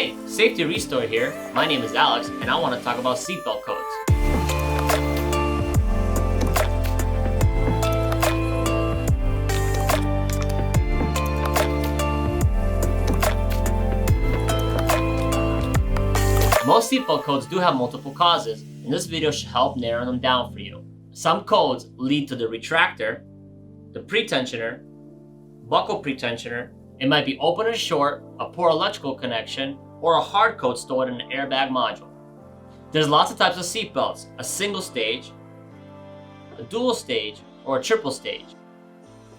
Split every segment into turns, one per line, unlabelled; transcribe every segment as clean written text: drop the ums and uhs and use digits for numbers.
Hey, Safety Restore here. My name is Alex, and I want to talk about seatbelt codes. Most seatbelt codes do have multiple causes, and this video should help narrow them down for you. Some codes lead to the retractor, the pretensioner, buckle pretensioner. It might be open and short, a poor electrical connection, or a hard code stored in an airbag module. There's lots of types of seatbelts: a single stage, a dual stage, or a triple stage.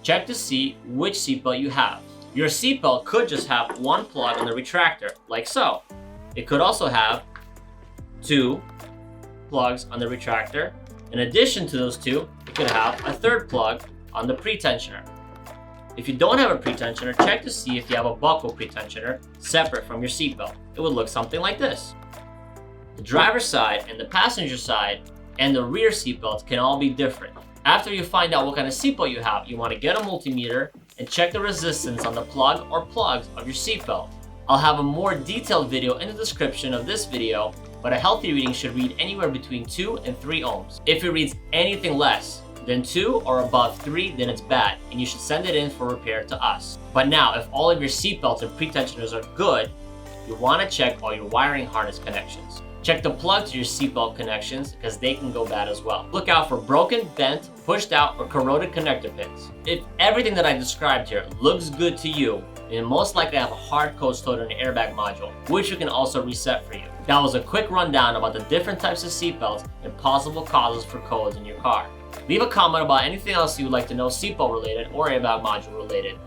Check to see which seatbelt you have. Your seatbelt could just have one plug on the retractor, like so. It could also have two plugs on the retractor. In addition to those two, it could have a third plug on the pretensioner. If you don't have a pretensioner, check to see if you have a buckle pretensioner separate from your seatbelt. It would look something like this. The driver's side and the passenger side and the rear seatbelts can all be different. After you find out what kind of seatbelt you have, you want to get a multimeter and check the resistance on the plug or plugs of your seatbelt. I'll have a more detailed video in the description of this video, but a healthy reading should read anywhere between 2 and 3 ohms. If it reads anything less than 2 or above 3, then it's bad, and you should send it in for repair to us. But now, if all of your seatbelts and pretensioners are good, you want to check all your wiring harness connections. Check the plug to your seatbelt connections, because they can go bad as well. Look out for broken, bent, pushed out, or corroded connector pins. If everything that I described here looks good to you, then most likely have a hard code stored in an airbag module, which we can also reset for you. That was a quick rundown about the different types of seatbelts and possible causes for codes in your car. Leave a comment about anything else you would like to know seatbelt related or airbag module related.